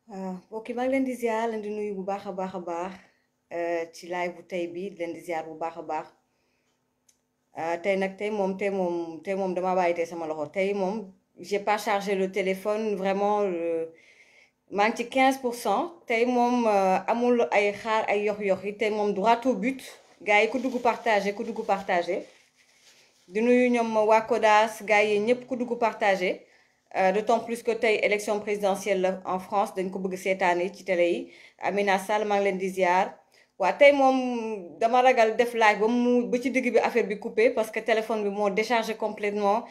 mbokk yi maa ngi leen di ziar leen di nuyu bu baax a baax a baax ci live bu tey bi di leen di ziar bu baax a baax tey nag tey moom dama bàyyi tey sama loxo tey moom j'ai pas chargé le téléphone vraiment maa ngi ci 15%. tey moom amul ay xaar ay yox-yox yi tey moom droit au but gars yi ku dugg partagé di nuyu ñoom waa Kodas gars yi ñëpp ku dugg partagé. D'autant plus que tey élection présidentielle la en France dañ ko bëgg seetaani ci télé yi Amina Sall maa ngi leen di ziar waa tey moom dama ragal def live ba ci digg bi affaire bi coupé parce que téléphone bi moo déchargé complètement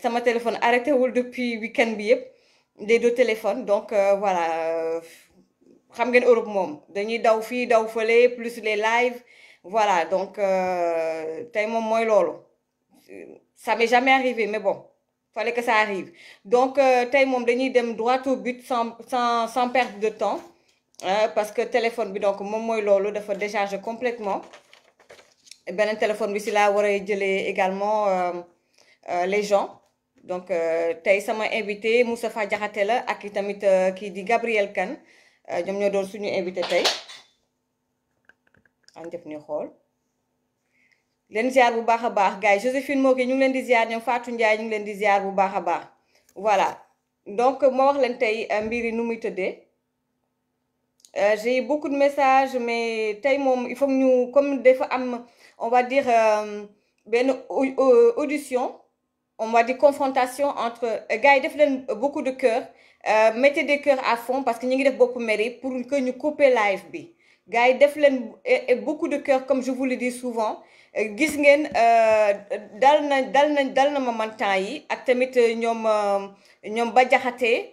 sama téléphone arrêté wul depuis week-end bi yëpp les deux téléphones donc voilà xam ngeen Europe moom dañuy daw fii daw fële plus les live voilà donc tey moom mooy loolu ça m'est jamais arrivé mais bon. Fallait que ça arrive donc tey moom dañuy dem droit au but sans perdre de temps parce que téléphone bi donc moom mooy loolu dafa décharger complètement beneen téléphone bi si laa war a jëlee également les gens donc tey sama invité Moustapha Diakhaté la ak i tamit kii di Gabriel Kane ñoom ñoo doon suñu invité tey an def ni xool leen ziar bu baax a baax gars yi Joséphine Moké ñu ngi leen di ziar ñoom Fatou Ndiaye ñu ngi leen di ziar bu baax a baax voilà donc ma wax leen tey mbir yi nu muy tëddee j'ai beaucoup de messages mais tey moom il faut que ñu comme dafa am on va dire benn audition on va dire confrontation entre gars yi def leen beaucoup de cœur mettez des cœurs à fond parce que ñu ngi def bopp mairie pour que ñu couper live bi gars yi def leen beaucoup de cœur comme je vous le dis souvent gis ngeen dal na ma man temps yi ak tamit ñoom ba jaxatee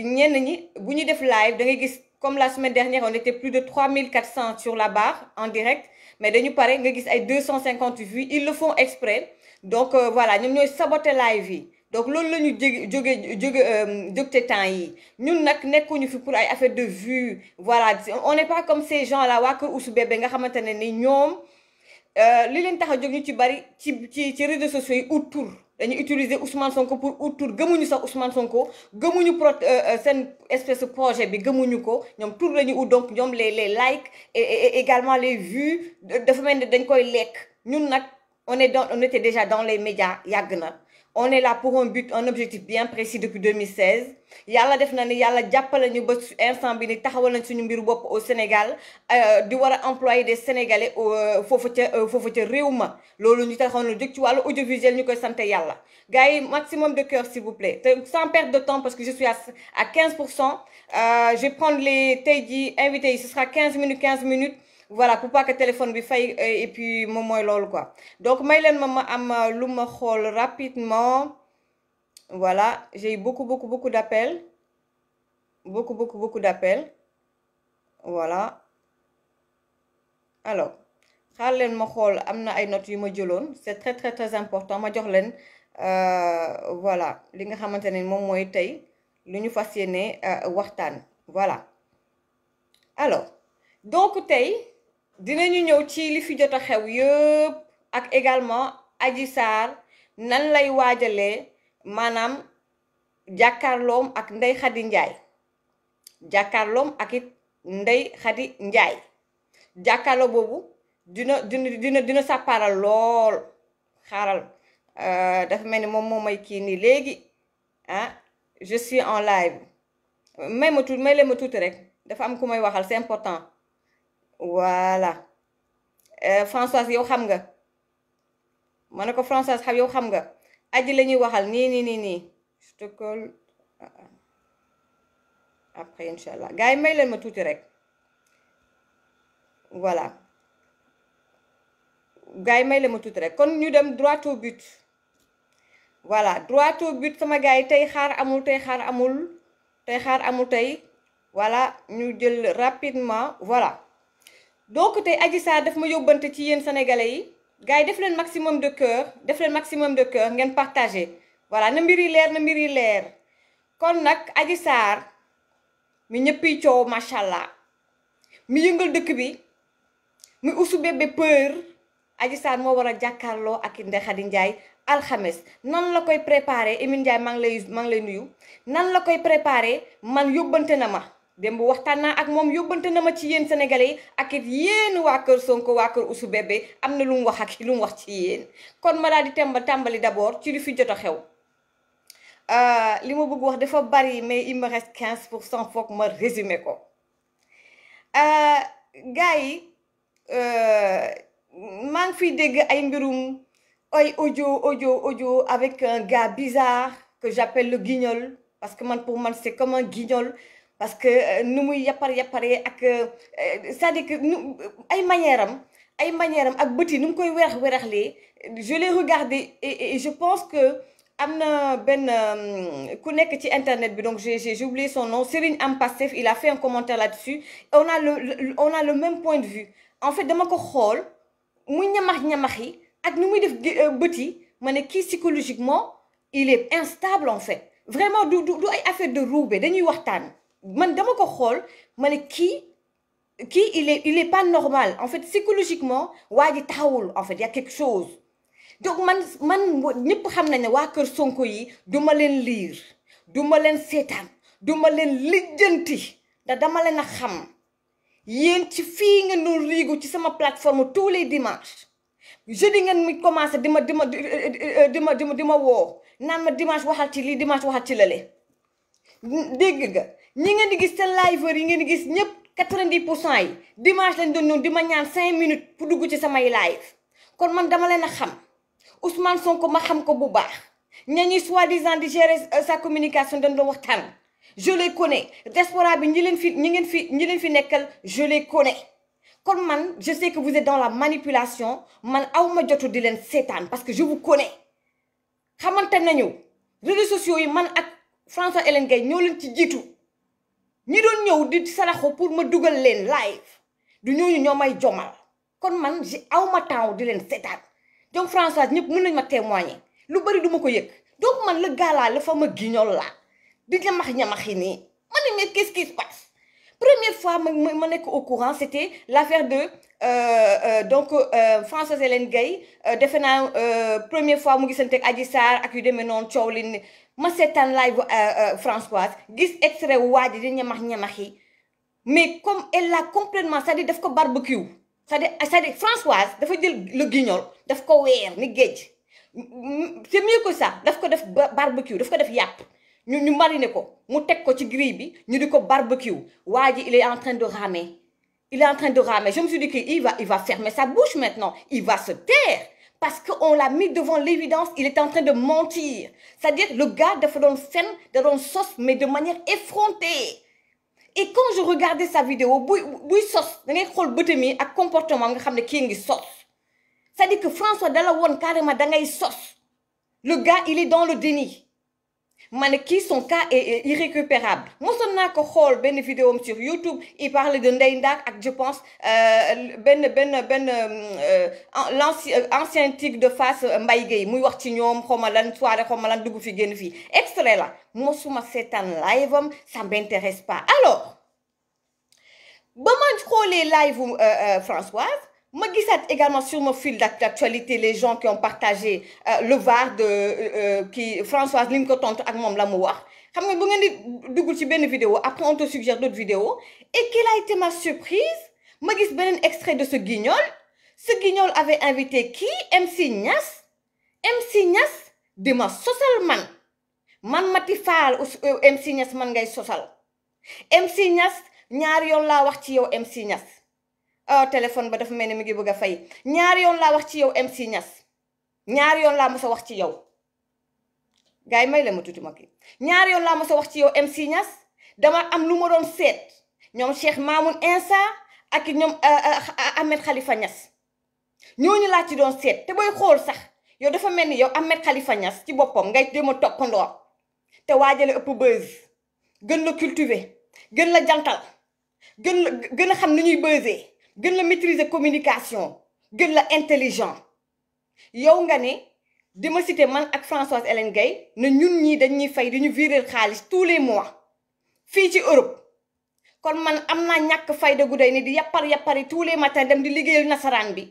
ñenn ñi bu ñu def live da ngay gis comme la semaine dernière on était plus de 3400 sur la barre en direct mais dañu pare nga gis ay 250 vues ils le font exprès donc voilà ñoom ñooy saboter live yi donc loolu la ñu jógte temps yi ñun nag nekkuñu fi pour ay affaire de vues voilà on n'est pas comme ces gens là waa kër Oussou Bébé nga xamante ne ni ñoom li leen tax a jóg ñu ci bari ci réseaux sociaux yi ut tur dañuy utiliser Ousmane Sonko pour ut tur gëmuñu sax Ousmane Sonko gëmuñu seen espèce projet bi gëmuñu ko ñoom tur la ñu ut donc ñoom les likes et également les vues dafa mel ni dañ koy lekk ñun nag on était déjà dans les médias yàgg na on est là pour un but un objectif bien précis depuis 2016 yàlla def na ni yàlla jàppale ñu ba instant bi ni taxawal nañ suñu mbiru bopp au Sénégal di war a employer des Sénégalais foofu ca réew ma loolu ñu taxaw na jóg ci wàllu audiovisuel ñu koy sant yàlla gars yi maximum de cœur s'il vous plaît te sans perdre de temps parce que je suis à 15%. Je vais prendre les tey ji invités yi ce sera 15 minutes voilà pour pas que téléphone bi fay et puis moom mooy loolu quoi donc may leen ma am lu ma xool rapidement voilà j'ai eu beaucoup d'appels beaucoup d'appels voilà alors xaar leen ma xool am na ay notes yu ma jëloon c'est très important ma jox leen voilà li nga xamante ne moom mooy tey lu ñu fas yéene waxtaan voilà alors donc tey dinañu ñëw ci li fi jot a xew yëpp ak également Adji Sarr nan lay waajalee maanaam jàkkaarloom ak Ndeye Khady Ndiaye jàkkaarloom ak it Ndeye Khady Ndiaye jàkkaarloo boobu dina sàppaaral lool xaaral dafa mel ni moom moo may kii nii léegi je suis en live may leen ma tuuti rek dafa am ku may waxal c'est important voilà Françoise yow xam nga ma ne ko Françoise yow xam nga aji la ñuy waxal nii je te colle après inchallah gars yi may leen ma tuuti rek voilà gars yi may leen ma tuuti rek kon ñu dem droit au but voilà droit au but sama gars yi tey xaar amul tey voilà ñu jël rapidement voilà donc tey Adji Sarr daf ma yóbbante ci yéen sénégalais yi gars yi def leen maximum de cœur ngeen partagé voilà na mbir yi leer kon nag Adji Sarr mi ñëppi coow macha allah mi yëngal dëkk bi mi Oussou Bébé peur Adji Sarr moo war a jàkkaarloo ak Ndeye Khady Ndiaye alxames nan la koy préparé Emine Ndiaye maa ngi lay nuyu nan la koy préparé man yóbbante na ma démb waxtaan naa ak moom yóbbante na ma ci yéen sénégalais ak it yéen waa kër Sonko waa kër Ousou Bébé am na lu mu wax ak lu mu wax ci yéen kon ma daal di tàmbali d'abord ci li fi jot a xew li ma bëgg wax dafa bari mais il me reste 15% foog ma résumé ko gars yi maa ngi fiy dégg ay mbirum ay audio avec un gars bizarre que j'appelle le guignol parce que pour man c'est comme un guignol parce que nu muy yapparee ak c'est-à-dire que ay manière am ak bët yi nu mu koy weraxlee je l'ai regardé et je pense que am na benn ku nekk ci internet bi donc j'ai oublié son nom Serigne Am Pastef il a fait un commentaire là-dessus et on a le même point de vue en fait dama ko xool muy ñamax yi ak nu muy def bët yi ma ne kii psychologiquement il est instable en fait vraiment du ay affaire de roube dañuy waxtaan man dama ko xool ma ne kii il est pas normal en fait psychologiquement waa ji taxawul en fait y a quelque chose donc man ñëpp xam nañ ne waa kër Sonko yi duma leen liir duma leen seetaan duma leen lijjanti da dama leen a xam yéen ci fii ngeen doon riigu ci sama plateforme tous les dimanches jeudi ngeen mi commencé di ma woo naan ma dimanche waxal ci lii dimanche waxal ci lële dégg nga ñi ngeen di gis seen liveur yi ngeen di gis ñëpp 90% yi dimanche lañ doon ñëw di ma ñaan 5 minutes pour dugg ci samay live kon man dama leen a xam Ousmane Sonko ma xam ko bu baax ñañuy soi-disant di gérer sa communication dañ doon waxtaan je les connais diaspora bi ñi leen fi nekkal je les connais kon man je sais que vous êtes dans la manipulation man awma jotu di leen seetaan parce que je vous connais xamante nañu réseaux sociaux yi man ak François Hélène Gaye ñoo leen ci jiitu ñi doon ñëw di saraxo pour ma dugal leen live du ñooñu ñoo may jomal kon man awma temps di leen seetaan donc Françoise ñëpp mën nañ ma témoigner lu bari duma ko yëg donc man le gars là la fa ma guignol la di ñamax-ñamaxi nii ma ne mais qu'est-ce qui se passe première fois ma nekk au courant c'était l'affaire de Françoise Hélène Gaye defe naa première fois mu gisante ak Adji Sarr ak yu demee noonu coow li ma seetaan live Françoise gis extrait waa ji di ñamax-ñamaxi mais comme elle l'a complètement c'est-à-dire daf ko barbecue c'est-à-dire Françoise dafa jël le guignol daf ko weer ni géej c'est mieux que ça daf ko def barbecue daf ko def yàpp ñu mariner ko mu teg ko ci grille bi ñu di ko barbecue waa ji il est en train de ramer je me suis dit que il va fermer sa bouche maintenant il va se taire parce que on l'a mis devant l'évidence il est en train de mentir c'est-à-dire le gars dafa doon fen da doon sos mais de manière effrontée et quand je regardais sa vidéo buy sos da ngay xool bëtam yi ak comportement nga xam ne kii ngi sos c'est-à-dire que François dala woon carrément da ngay sos le gars il est dans le déni ma ne kii son cas est irrécupérable mosoon naa ko xool benn vidéo am sur YouTube il parlait de Ndeye Ndack ak je pense ancien tigre de Fass Mbaye Gueye muy wax ci ñoom xawma lan soirée xawma lan dugg fi génn fii extrait la mosuma seetaan live am ça m'intéresse pas alors ba ma xoolee live Françoise ma gisaat également sur mon fil d'actualité les gens qui ont partagé le var de Françoise li ñu ko tontu ak moom la mu wax xam nga bu ngeen di dugg ci benn vidéo après on te suggère d'autres vidéos et quelle a été ma surprise ma gis beneen extrait de ce guignol avait invité qui MC Niass di ma sosal man Mati Fall MC Niass man ngay sosal MC Niass ñaari yoon laa wax ci yow MC Niass téléphone ba dafa mel ni mi ngi bëgg a fay ñaari yoon laa wax ci yow MC Niass ñaari yoon laa mos a wax ci yow gars yi may la ma tuuti ma kii ñaari yoon laa mos a wax ci yow MC Niass dama am lu ma doon seet ñoom Cheikh Mamoun Insa ak ñoom Ahmed Khalifa Niass ñooñu laa ci doon seet te booy xool sax yow dafa mel ni yow Ahmed Khalifa Niass ci boppam ngay dem a toppandoo te waajale ëpp buzz gën la cultiver gën la jantal gën a xam ni ñuy buzzee gën la maîtriser communication gën la intelligent yow nga ne di ma citer man ak Françoise Hélène Gaye ne ñun ñii dañuy fay di ñu virer xaalis tous les mois fii ci Europe kon man am naa ñàkk fayda gu day ni di yappari tous les matins dem di liggéeyal nasaraan bi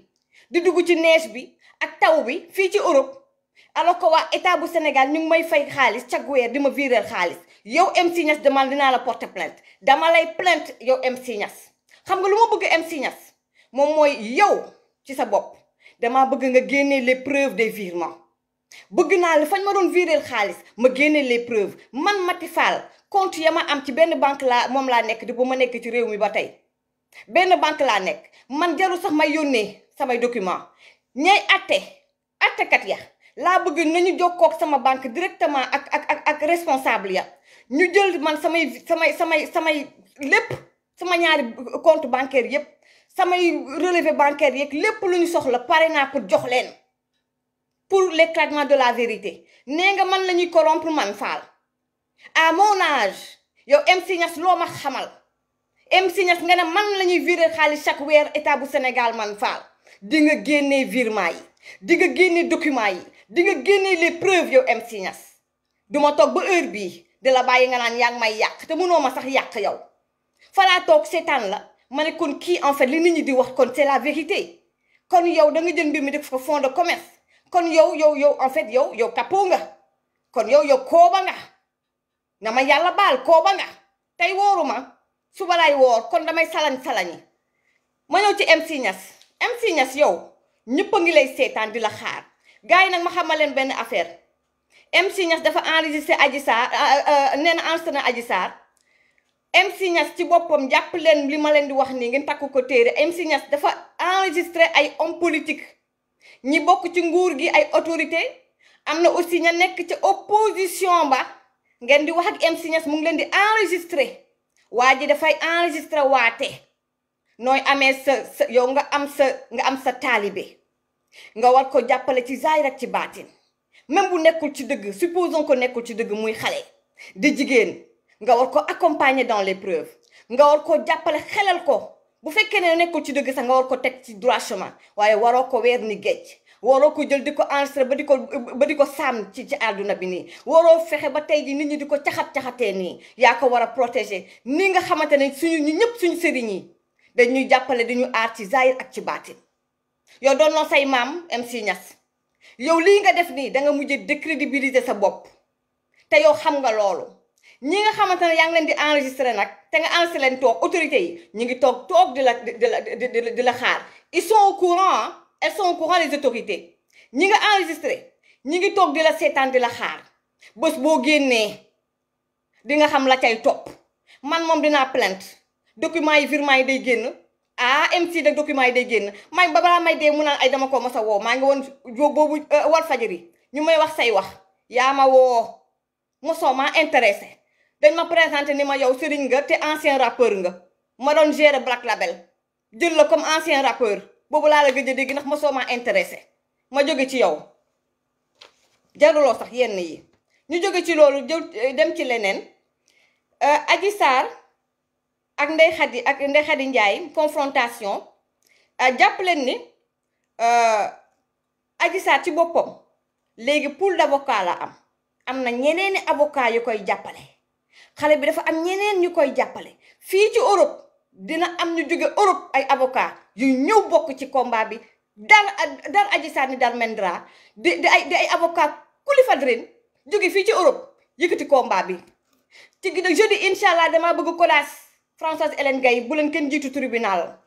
di dugg ci neige bi ak taw bi fii ci Europe alors que waa état bu Sénégal ñu ngi may fay xaalis chaque weer di ma virer xaalis yow MC Niass demal dinaa la porter plainte dama lay plainte yow MC Niass xam nga lu ma bëgg MC Niass moom mooy yow ci sa bopp dama bëgg nga génne les preuves des virements bëgg naa la fañ ma doon viréel xaalis ma génne les preuves man Maty Fall compte ya ma am ci benn banque laa moom laa nekk di bu ma nekk ci réew mi ba tey benn banque laa nekk man jarul sax may yónnee samay document ñay attekat ya laa bëgg nañu jokkoog sama banque directement ak responsable ya ñu jël man samay lépp sama ñaari compte bancaire yépp samay relevé bancaire yeeg lépp lu ñu soxla pare naa pour jox leen pour l'éclatement de la vérité nee nga man la ñuy corrompre man Fall à mon âge yow MC Niass loo ma xamal MC Niass nga ne man la ñuy virer xaalis chaque weer état bu Sénégal man Fall di nga génnee virement yi di nga génne document yi di nga génne les preuves yow MC Niass duma toog ba heure bii de la bàyyi nga naan yaa ngi may yàq te mënoo ma sax yàq yow falaa toog seetaan la ma ne kon kii en fait li nit ñi di wax kon c'est la vérité kon yow da nga jël mbir mi def ko fond de commerce kon yow en fait yow kapoo nga kon yow kooba nga na ma yàlla baal kooba nga tey wooruma suba lay woor kon damay salañi ma ñëw ci MC Niass yow ñëpp a ngi lay seetaan di la xaar gars yi nag ma xamal leen benn affaire MC Niass dafa enregistré Adji Sarr nee na enregistré na Adji Sarr MC Niass ci boppam jàpp leen li ma leen di wax nii ngeen takku ko téere MC Niass dafa enregistré ay homme politique ñi bokk ci nguur gi ay autorité am na aussi ña nekk ci opposition ba ngeen di wax ak MC Niass mu ngi leen di enregistré waa ji dafay enregistré waate nooy amee sa yow nga am sa taalibe nga war ko jàppale ci zaahir ak ci baatin même bu nekkul ci dëgg supposons ko nekkul ci dëgg muy xale di jigéen nga war ko accompagner dans les preuves nga war ko jàppale xelal ko bu fekkee ne nekkul ci dëgg sax nga war ko teg ci droit chemin waaye waroo ko weer ni géej waroo ko jël di ko enregistré ba di ko sàmm ci àdduna bi nii waroo fexe ba tey ji nit ñi di ko caxatee nii yaa ko war a protéger nii nga xamante ne ñu ñëpp suñu sëriñ yi dañuy jàppale di ñu aar ci zahir ak ci baatin yow doon noo say maam MC Niass yow lii nga def nii da nga mujjee décrédibiliser sa bopp te yow xam nga loolu ñi nga xamante ne yaa ngi leen di enregistré nag te nga enregistré leen toog autorité yi ñu ngi toog di la xaar ils sont au courant elles sont au courant les autorités ñi nga enregistré ñi ngi toog di la seetaan di la xaar bés boo génnee di nga xam la cay topp man moom dinaa plainte documents yi virement yi day génn MC de documents yi day génn may balaa may dee mu naan ay dama ko mos a woo maa ngi woon boobu wal fajari ñu may wax say wax yaa ma woo mosoo maa intéressé dañ ma présenté ni ma yow sëriñ nga te ancien rappeur nga ma doon gérer Black Label jël la comme ancien rappeur boobu laa la gëj a dégg ndax mosoo maa intéressé ma jóge ci yow jaruloo sax yenn yi ñu jóge ci loolu dem ci leneen Adji Sarr ak Ndeye Khady Ndiaye confrontation jàpp leen ni Adji Sarr ci boppam léegi pool d'avocat la am na ñeneeni avocat yu koy jàppale xale bi dafa am ñeneen ñu koy jàppale fii ci Europe dina am ñu jóge Europe ay avocat yu ñëw bokk ci combat bi dar Adji Sarr ni dar Mendra di ay avocat kuli fadrin jóge fii ci Europe yëkkati combat bi ci jeudi incha allah damaa bëgg kodaas Françoise Hélène Gaye bu leen kenn jiitu tribunal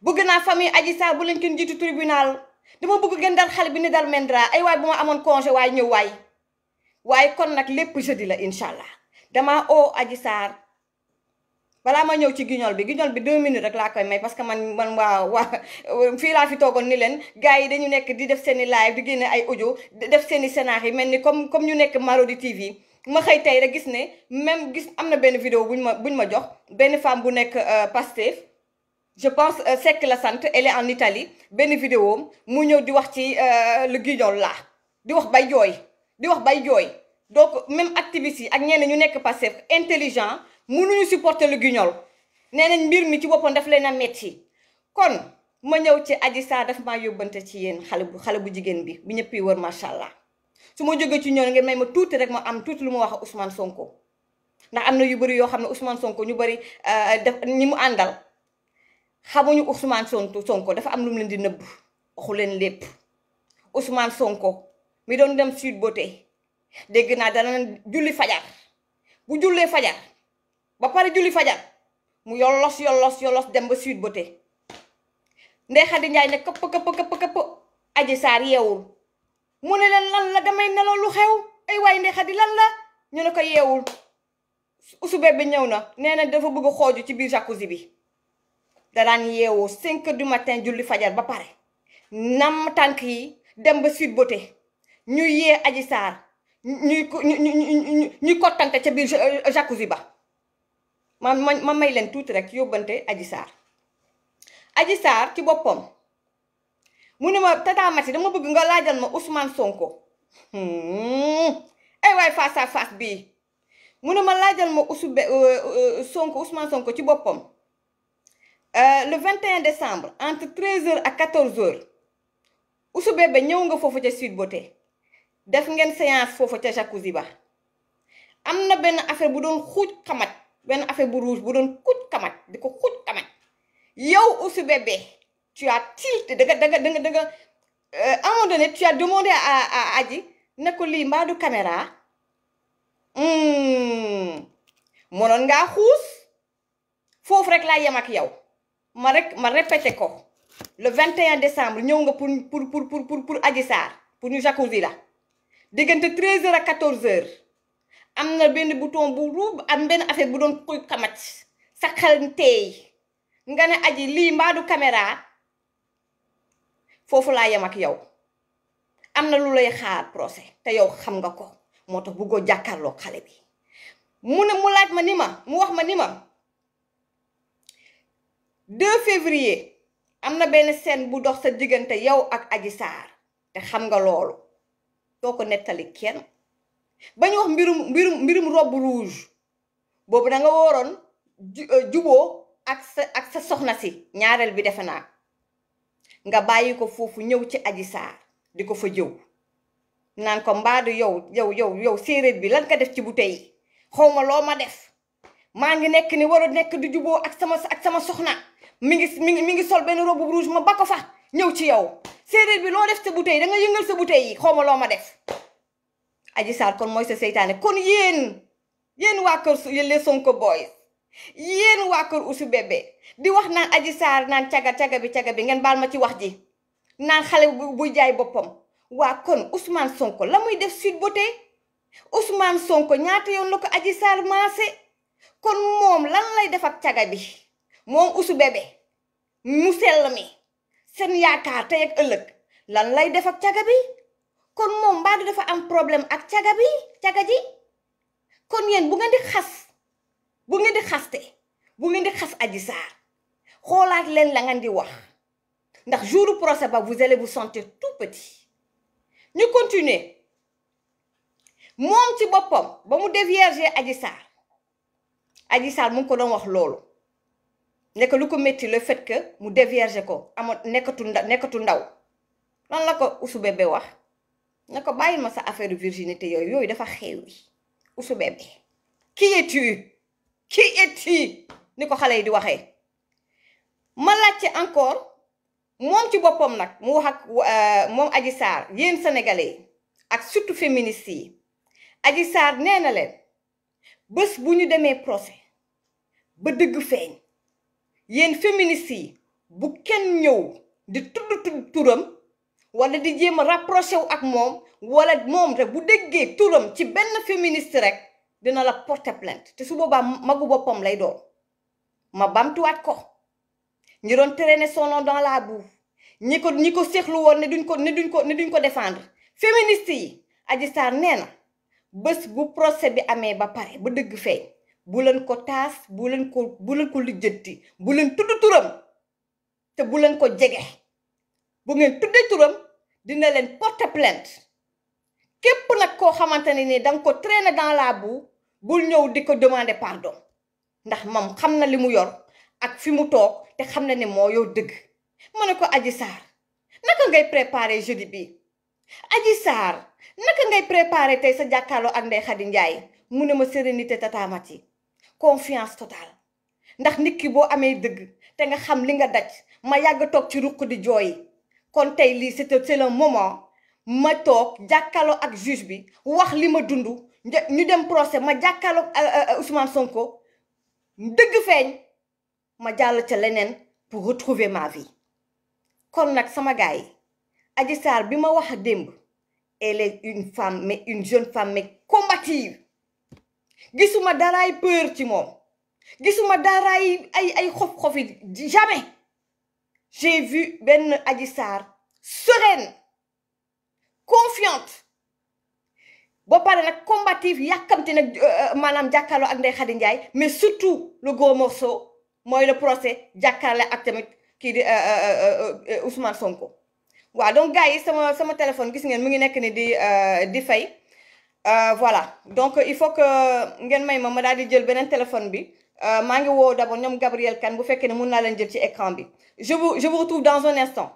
bëgg naa famille Adji Sarr bu leen kenn jiitu tribunal dama bëgg ngeen dar xale bi ni dar Mendra ay waay bu ma amoon congé waay ñëw waaye kon nag lépp jeudi la incha allah dama oo Adji Sarr balaa ma ñëw ci guignol bi 2 minutes rek laa koy may parce que man waa fii laa fi toogoon ni leen gars yi dañu nekk di def seeni live di génne ay audio def seeni scénario yi mel ni comme ñu nekk Marodi TV ma xëy tey rek gis ne même gis am na benn vidéo buñ ma jox benn femme bu nekk Pastef je pense Seck la sant elle est en Italie benn vidéo mu ñëw di wax ci le guignol là di wax bay jooy donc même activistes yi ak ñeneen ñu nekk Pastef intelligent mënuñu supporter le guignol nee nañ mbir mi ci boppam daf leen a metti kon ma ñëw ci Adji Sarr daf maa yóbbante ci yéen xale bu jigéen bi ñëpp yi wër macha allah su ma jógee ci ñoom ngeen may ma tuuti rek ma am tuuti lu ma wax Ousmane Sonko ndax am na yu bëri yoo xam ne Ousmane Sonko ñu bëri def ñi mu àndal xamuñu Ousmane Sonko dafa am lu mu leen di nëbb waxu leen lépp Ousmane Sonko mi doon dem Sweet Beauté dégg naa dana julli fajar bu jullee fajar ba pare julli fajar mu yolos dem ba Sweet Beauté. Ndeye Khady Ndiaye ne këpp Adji Sarr yeewul mu ne leen lan la damay nelaw lu xew ay waay Ndeye Khady lan la ñu ne ko yeewul Ousou Bébé ñëw na nee na dafa bëgg xooju ci biir jacuzzi bi. da daan yeewoo 5 heures du matin julli fajar ba pare nam tànk yi dem ba Sweet Beauté ñu yee Adji Sarr ñuy kottante ca biir jacuzzi ba ma may leen tuuti rek yóbbante Adji Sarr. Adji Sarr ci boppam mu ne ma Tata Maty dama bëgg nga laajal ma Ousmane Sonko ay waay face à face bii mu ne ma laajal ma Ousmane Sonko ci boppam le 21 décembre entre 13h ak 14h Ousou Bébé ñëw nga foofu ca Sweet Beauté def ngeen séance foofu ca jacuzzi ba am na benn affaire bu doon xuuj xamat benn affaire bu rouge bu doon xuuj xamat di ko xuuj xamat yow Ousou Bébé tu as tilté da nga à un moment donné tu as demandé à Adji ne ko lii mbaa du caméra mënoon ngaa xuus foofu rek laa yem ak yow ma répété ko le 21 décembre ñëw nga pour Adji Sarr pour ñu jacuzzi la diggante 13h ak 14h am na benn bouton bu ruub am benn affaire bu doon xuy xamat sa xel teey nga ne Adji lii mbaa du caméra foofu laa yem ak yow am na lu lay xaar procès te yow xam nga ko moo tax bëggoo jàkkaarloo xale bi mu laaj ma ni ma mu wax ma ni ma 2 février am na benn scène bu dox sa diggante yow ak Adji Sarr te xam nga loolu doo ko nettali kenn ba ñu wax mbirum robe rouge boobu da nga waroon juboo ak sa soxna si ñaareel bi defe naa nga bàyyi ko foofu ñëw ci Adji Sarr di ko fa jëw naan ko mbaadu yow séeréer bi lan nga def ci bouteille yi xawma loo ma def maa ngi nekk ni war a nekk di juboo ak sama soxna mi ngi sol benn robe rouge ma ba ko fa ñëw ci yow séeréer bi loo def sa bouteille da nga yëngal sa bouteille yi xawma loo ma def. Adji Sarr kon mooy sa seytaane kon yéen waa kër les Sonko boys yéen waa kër Ousou Bébé di wax naan Adji Sarr naan caga bi ngeen baal ma ci wax ji naan xale buy jaay boppam waa kon Ousmane Sonko la muy def Sweet Beauté Ousmane Sonko ñaata yoon la ko Adji Sarr maase kon moom lan lay def ak caga bi moom Ousou Bébé mu sell mi seen yaakaar tey ak ëllëg lan lay def ak caga bi kon moom mbaa du dafa am problème ak caga ji kon yéen bu ngeen di xas Adji Sarr xoolaat leen la ngeen di wax ndax jour procès ba vous allez vous sentir tout petit ñu continuer moom ci boppam ba mu dévierger Adji Sarr mu ngi ko doon wax loolu nekk lu ko métti le fait que mu dévierger ko amoon nekkatu ndaw lan la ko Ousou Bébé wax ne ko bàyyil ma sa affaire virginité yooyu dafa xewi Ousou Bébé qui es-tu ni ko xale yi di waxee ma laajte encore moom ci boppam nag mu wax ak moom Adji Sarr yéen sénégalais ak surtout féministes yi Adji Sarr nee na leen bés bu ñu demee procès ba dëgg feeñ yéen féministes yi bu kenn ñëw di tudd turam wala di jéem a rapproché wu ak moom wala moom rek bu déggee turam ci benn féministe rek dina la porter plainte te su boobaa magu boppam lay doon ma bamtuwaat ko ñi doon traîner son nom dans la boue ñi ko seexlu woon ne duñ ko défendre féministe yi Adji Sarr nee na bés bu procès bi amee ba pare ba dëgg feeñ bu leen ko taas bu leen ko lijjanti bu leen tudd turam te bu leen ko jege bu ngeen tuddee turam dina leen porter plainte képp nag koo xamante ne ni danga ko traîner dans la boue bul ñëw di ko demander pardon ndax moom xam na li mu yor ak fi mu toog te xam na ne moo yor dëgg ma ne ko Adji Sarr naka ngay préparer jeudi bi Adji Sarr naka ngay préparer tey sa jàkkaarloo ak Ndeye Khady Ndiaye mu ne ma sérénité Tata Maty confiance totale ndax nit ki boo amee dëgg te nga xam li nga daj ma yàgg toog ci ruq di jooy kon tey lii c'est le moment ma toog jàkkaarloo ak juge bi wax li ma dund ñu dem procès ma jàkkaarloo Ousmane Sonko dëgg feeñ ma jàll ca leneen pour retrouver ma vie kon nag sama gars yi Adji Sarr bi ma wax démb elle est une femme mais une jeune femme mais combative gisuma daraay peur ci moom gisuma daraay ay xof-xofi jamais j'ai vu benn Adji Sarr sereine confiante ba pare nag combative yàkkamti nag maanaam jàkkaarloo ak Ndeye Khady Ndiaye mais surtout le gros morceau mooy le procès jàkkaarloo ak tamit kii di Ousmane Sonko waaw donc gars yi sama téléphone gis ngeen mu ngi nekk ni di fay voilà donc il faut que ngeen may ma daal di jël beneen téléphone bi maa ngi woo d'abord ñoom Gabriel Kane bu fekkee ne mun naa leen jël ci écran bi je vous retrouve dans un instant